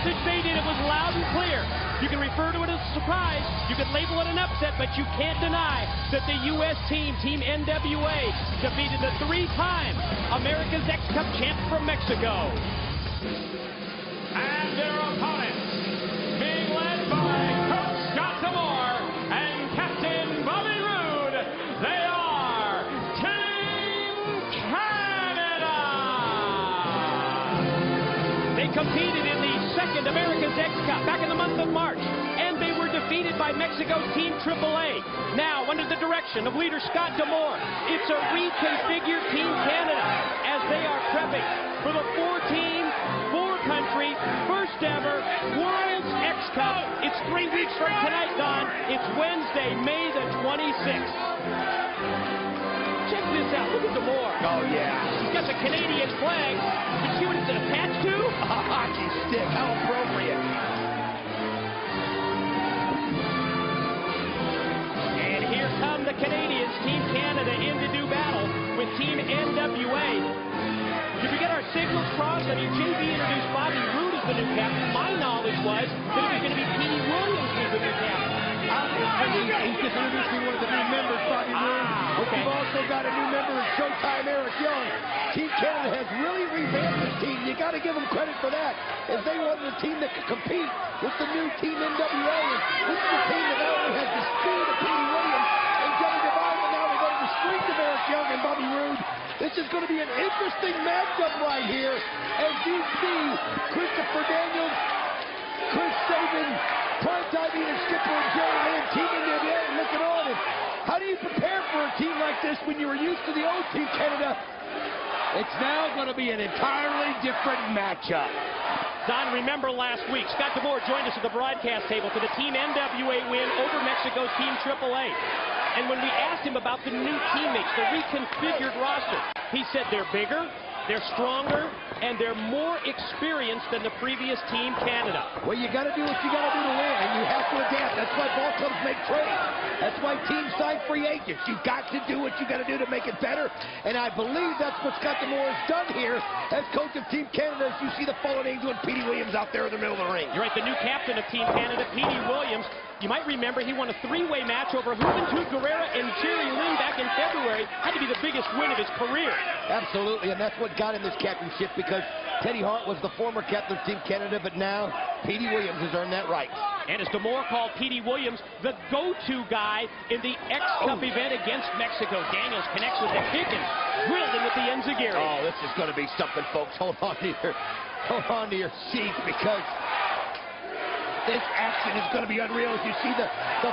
message they did, it was loud and clear. You can refer to it as a surprise, you can label it an upset, but you can't deny that the U.S. team, Team NWA, defeated the three-time America's X Cup champ from Mexico. And their opponents, being led by Coach Scott D'Amore and Captain Bobby Roode, they are Team Canada! They competed in the second America's X Cup back in the month of March, and they were defeated by Mexico's Team AAA. Now, under the direction of leader Scott D'Amore, it's a reconfigured Team Canada as they are prepping for the four-team, four-country, first-ever World's X Cup. It's 3 weeks from tonight, Don. It's Wednesday, May the 26th. Check this out. Look at D'Amore. Oh, yeah. He's got the Canadian flag. You see what it's attached to? A hockey stick. How appropriate. And here come the Canadians, Team Canada, in to do battle with Team NWA. Did we get our signals crossed? I mean, JB introduced Bobby Roode as the new captain. My knowledge was that it was going to be Petey Williams as the new captain. He's just introduced me one of the new members, Bobby Roode. Okay. We've also got a new member in Showtime, Eric Young. Team Canada has really revamped this team. You got to give them credit for that, as they wanted a team that could compete with the new Team NWA. And this is a team that not only has the speed of Petey Williams and Johnny Devine, but now they've got the strength of Eric Young and Bobby Roode. This is going to be an interesting matchup right here, as you see Christopher Daniels, Chris Sabin, Primetime Eater Skipper, and Jerry Lynn, Team NWA looking on. And how do you prepare for a team like this when you were used to the old Team Canada? It's now going to be an entirely different matchup. Don, remember last week, Scott D'Amore joined us at the broadcast table for the Team NWA win over Mexico's Team AAA. And when we asked him about the new teammates, the reconfigured roster, he said they're bigger, they're stronger, and they're more experienced than the previous Team Canada. Well, you got to do what you got to do to win, and you have to adapt. That's why ball clubs make trades. That's why teams sign free agents. You've got to do what you got to do to make it better, and I believe that's what Scott D'Amore has done here as coach of Team Canada, as you see the fallen angel and Petey Williams out there in the middle of the ring. You're right, the new captain of Team Canada, Petey Williams. You might remember he won a three-way match over Juventud Guerrera and Jerry Lynn back in February. Had to be the biggest win of his career. Absolutely, and that's what got him this captainship, because Teddy Hart was the former captain of Team Canada, but now Petey Williams has earned that right. And as D'Amore called Petey Williams the go-to guy in the X Cup event against Mexico. Daniels connects with the kick and drilled him with the enziguri. Oh, this is going to be something, folks. Hold on to your seats, because this action is going to be unreal, as you see the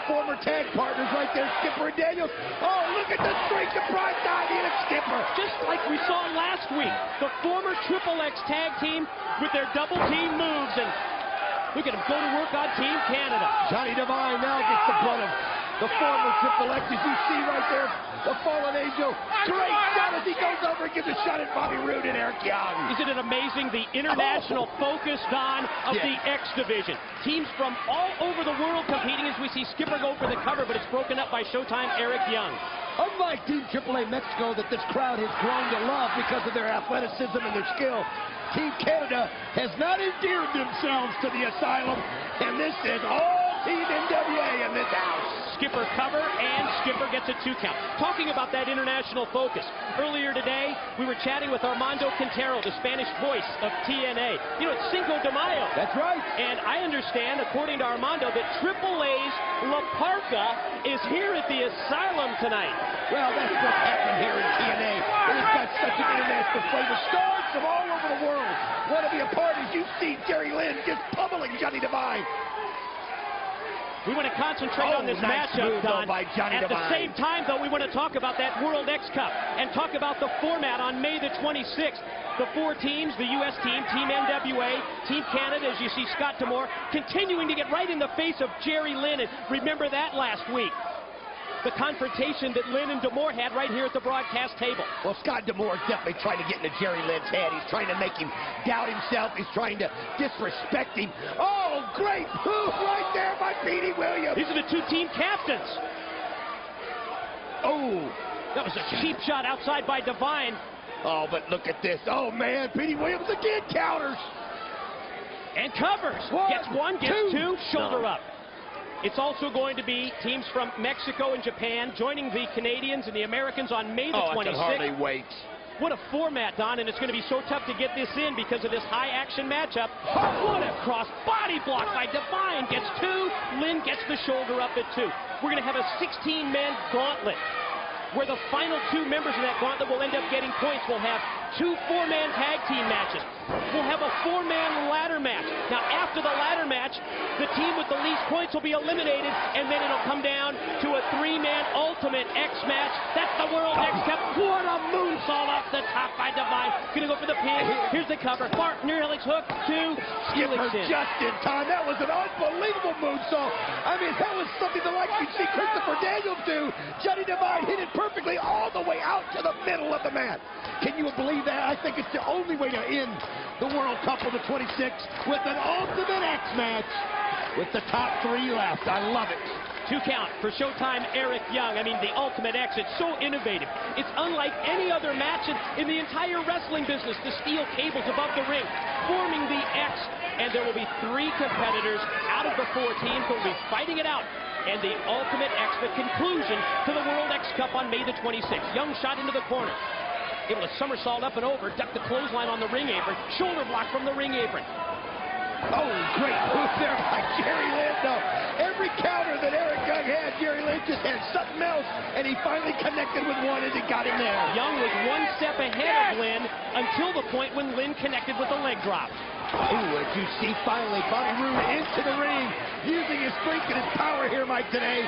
former tag partners right there, Skipper and Daniels. Oh, look at the strength of Primetime Eater Skipper. Just like we saw last week, the former Triple X tag team with their double team moves, and look at him go to work on Team Canada. Johnny Devine now gets the brunt of the former Triple X, as you see right there, the fallen angel. Great shot as he goes over and gives a shot at Bobby Roode and Eric Young. Isn't it amazing, the international focus, Don, of the X division? Teams from all over the world competing, as we see Skipper go for the cover, but it's broken up by Showtime Eric Young. Unlike Team AAA Mexico, that this crowd has grown to love because of their athleticism and their skill, Team Canada has not endeared themselves to the asylum, and this is all Team NWA in this house. Skipper cover, and Skipper gets a 2 count. Talking about that international focus, earlier today we were chatting with Armando Quintero, the Spanish voice of TNA. You know, it's Cinco de Mayo. That's right. And I understand, according to Armando, that AAA's La Parca is here at the Asylum tonight. Well, that's what's happening here in TNA. It has got such an international flavor. Stars from all over the world want to be a part, as you see Jerry Lynn just pummeling Johnny Devine. We want to concentrate on this matchup, Don. At the same time, though, we want to talk about that World X Cup and talk about the format on May the 26th. The four teams, the U.S. team, Team NWA, Team Canada, as you see Scott D'Amore, continuing to get right in the face of Jerry Lynn. And remember that last week. The confrontation that Lynn and D'Amore had right here at the broadcast table. Well, Scott D'Amore is definitely trying to get into Jerry Lynn's head. He's trying to make him doubt himself. He's trying to disrespect him. Oh, great move right there by Petey Williams. These are the two team captains. Oh. That was a cheap shot outside by Devine. Oh, but look at this. Oh, man, Petey Williams again counters. And covers. Gets one, gets two, shoulder up. It's also going to be teams from Mexico and Japan joining the Canadians and the Americans on May the 26th. I can hardly wait. What a format, Don, and it's going to be so tough to get this in because of this high-action matchup. What a cross-body block by Divine. Gets two. Lynn gets the shoulder up at two. We're going to have a 16-man gauntlet where the final two members in that gauntlet will end up getting points. We'll have two 4-man tag team matches. We'll have a 4-man ladder match. Now, after the ladder match, the team with the least points will be eliminated, and then it'll come down to a 3-man Ultimate X match. That's the World X Cup. What a moonsault off the top by Divine. Gonna go for the pin. Here's the cover. Bart, near helix hook, two. Skipper just in time. That was an unbelievable moonsault. I mean, that was something the like you'd see Christopher Daniels do. Johnny Divine hit it perfectly all the way out to the middle of the mat. Can you believe that? I think it's the only way to end the World Cup on the 26th with an Ultimate X match with the top 3 left. I love it. 2 count for Showtime Eric Young. I mean, the Ultimate X, it's so innovative. It's unlike any other match in the entire wrestling business. The steel cables above the ring forming the X, and there will be 3 competitors out of the 4 teams who will be fighting it out. And the Ultimate X, the conclusion to the World X Cup on May the 26th. Young shot into the corner. Able to somersault up and over, duck the clothesline on the ring apron, shoulder block from the ring apron. Oh, great move there by Jerry Lynn, though. Every counter that Eric Young had, Jerry Lynn just had something else, and he finally connected with one and it got him there. Young was 1 step ahead of Lynn until the point when Lynn connected with the leg drop. Oh, as you see, finally, Bobby Roode into the ring, using his strength and his power here, Mike, today.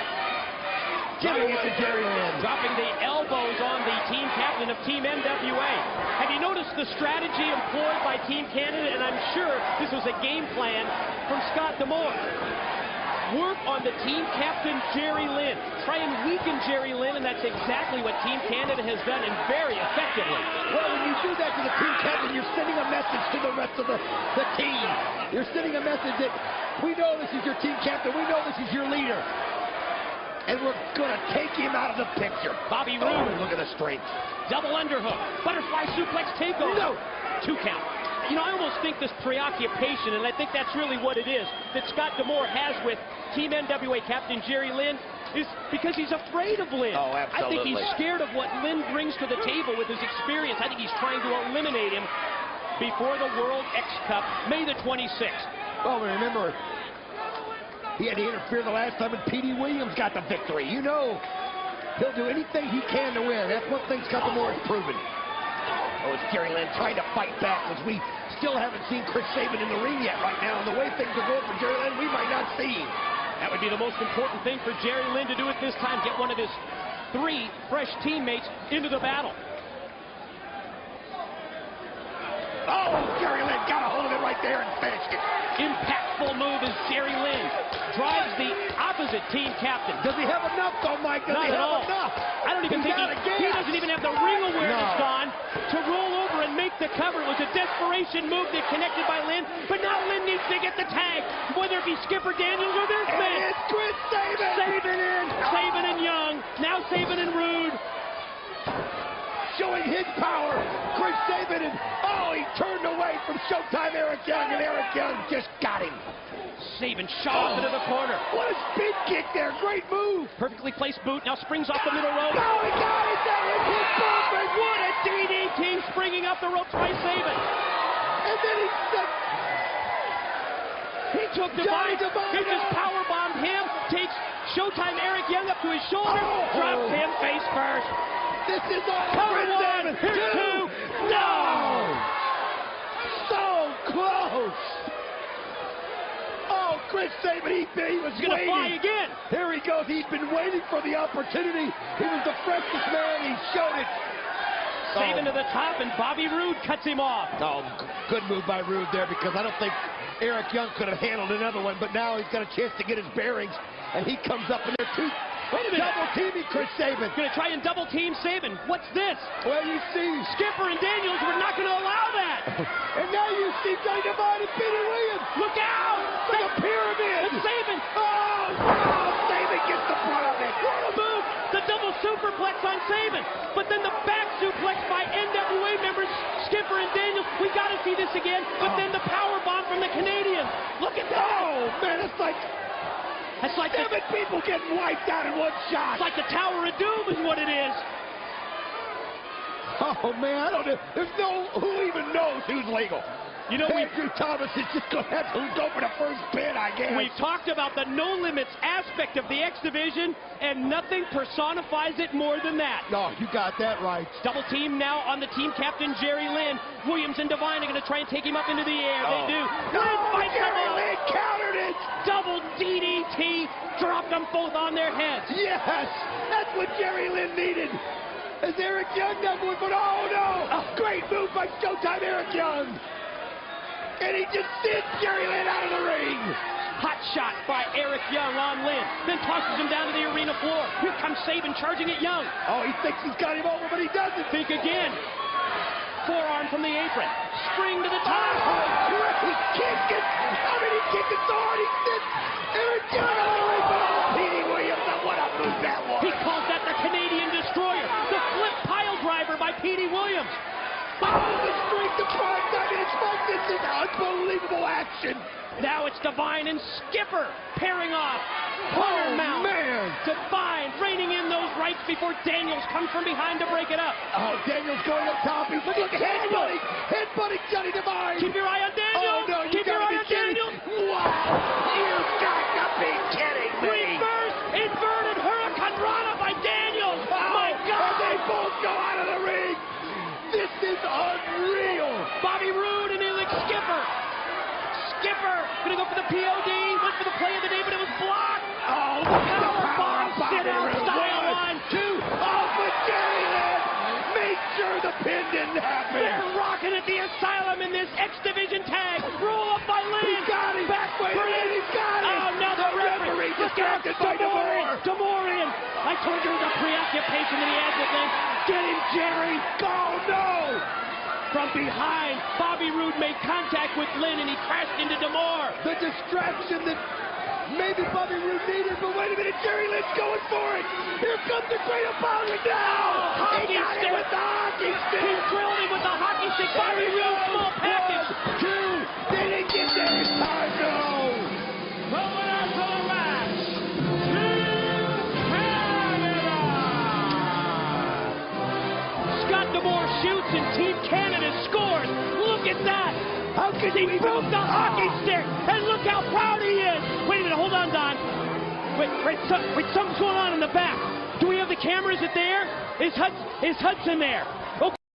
Giving it to Jerry Lynn. Dropping the elbows on the team captain of Team NWA. Have you noticed the strategy employed by Team Canada? And I'm sure this was a game plan from Scott D'Amore. Work on the team captain, Jerry Lynn. Try and weaken Jerry Lynn, and that's exactly what Team Canada has done, and very effectively. Well, when you do that to the team captain, you're sending a message to the rest of the team. You're sending a message that we know this is your team captain. We know this is your leader. And we're going to take him out of the picture. Bobby Roode. Look at the strength. Double underhook. Butterfly suplex takeover. No. 2 count. You know, I almost think this preoccupation, and I think that's really what it is, that Scott D'Amore has with Team NWA Captain Jerry Lynn, is because he's afraid of Lynn. Oh, absolutely. I think he's scared of what Lynn brings to the table with his experience. I think he's trying to eliminate him before the World X Cup, May the 26th. Well, remember, he had to interfere the last time, and Petey Williams got the victory. You know, he'll do anything he can to win. That's one thing Scott D'Amore has proven. Oh, it's Jerry Lynn trying to fight back, because we still haven't seen Chris Sabin in the ring yet right now. And the way things are going for Jerry Lynn, we might not see him. That would be the most important thing for Jerry Lynn to do at this time, get one of his 3 fresh teammates into the battle. Oh, Jerry Lynn got a hold of it right there and finished it. Impactful move as Jerry Lynn drives the opposite team captain. Does he have enough, though, Mike? Does he have enough? I don't even think he doesn't even have the ring awareness, Don, to roll over and make the cover. It was a desperation move that connected by Lynn, but now Lynn needs to get the tag, whether it be Skipper Daniels or this man. It's Chris Sabin. Sabin in. Sabin and Young. Now Sabin and Roode. Showing his power. Chris Sabin, and oh, he turned away from Showtime Eric Young, and Eric Young just got him. Sabin shot into the corner. What a spin kick there. Great move. Perfectly placed boot. Now springs off the middle rope. Oh, he got it. That was his perfect. What a DDT springing up the ropes by Sabin. And then he took Divine. He just powerbombed him. Takes Showtime Eric Young up to his shoulder. Drops him face first. This is all Cover Chris 1, Sabin. 2. No. So close. Oh, Chris Sabin, he was He's going to fly waiting. again. Here he goes. He's been waiting for the opportunity. He was the freshest man. He showed it. Sabin to the top, and Bobby Roode cuts him off. Oh, good move by Roode there, because I don't think Eric Young could have handled another one, but now he's got a chance to get his bearings, and he comes up in there too. Wait a minute. Double teaming Chris Sabin. Going to try and double team Sabin. What's this? Well, you see. Skipper and Daniels were not going to allow that. And now you see Johnny Divine and Petey Williams. Look out. It's like a pyramid. It's Sabin. Oh, Sabin gets the brunt of it. What a move. The double superplex on Sabin. But then the back suplex by NWA members Skipper and Daniels. We got to see this again. But then the power bomb from the Canadians. just like It's like 7 people getting wiped out in one shot. It's like the Tower of Doom is what it is. Oh, man, I don't know. There's no, who even knows who's legal? You know, Andrew Thomas is just going to have to go for the first pin, I guess. We've talked about the no limits aspect of the X Division, and nothing personifies it more than that. No, you got that right. Double team now on the team captain, Jerry Lynn. Williams and Devine are going to try and take him up into the air. They do. No, Lynn fights them Jerry all. Lynn countered it. Double DDT, dropped them both on their heads. Yes, that's what Jerry Lynn needed. As Eric Young now going, but oh no! Great move by Showtime Eric Young. And he just sends Jerry Lynn out of the ring. Hot shot by Eric Young on Lynn. Then tosses him down to the arena floor. Here comes Sabin charging at Young. Oh, he thinks he's got him over, but he doesn't. Think again. Forearm from the apron. Spring to the top. Oh, he kicked it. I mean, he kicked it so hard he sent Eric Young out of the ring. But oh, Petey Williams, what a move that was. He calls that the Canadian Destroyer. The flip pile driver by Petey Williams. Oh, the strength of prime Diamond. Folks, this is unbelievable action. Now it's Devine and Skipper pairing off. Oh, Mount. man. Devine reining in those rights before Daniels comes from behind to break it up. Oh, Daniels going up top. He's look headbutting Johnny Devine. Keep your eye on Daniels. Oh, no, you Keep your gotta eye be on kidding. Daniels. Wow. You've got to be kidding me. Reverse inverted Hurricane Rana by Daniels. Oh, My God. and they both go out of the ring. This is unreal. Bobby Roode and Alex Skipper. Skipper going to go for the POD. Went for the play of the day, but it was blocked. Oh, the powerbomb. Sit out style line. 2. Oh, but Jerry Lynn made sure the pin didn't happen. They're rocking at the asylum in this X Division tag. Roll up by Lynn. He's got him. Back way For Lynn, he's got him. Oh, now the referee distracted by D'Amore. D'Amore in. I told you the preoccupation that he has with Lynn. Get him, Jerry. Oh, no. From behind, Bobby Roode made contact with Lynn and he crashed into D'Amore. The distraction that maybe Bobby Roode needed, but wait a minute, Jerry Lynn's going for it. Here comes the great opponent now. Hockey He got stick. him with the hockey stick. He drilled him with the hockey stick. Bobby Roode, small package. 1, 2. They didn't get there in time, no. The winner for the match, Team Canada! Scott D'Amore shoots and Team Canada scores. Look at that. How could He you even... broke the hockey stick, and look how proud he is. Wait a minute, hold on, Don. Wait, something's going on in the back. Do we have the camera? Is it there? Is Hudson there?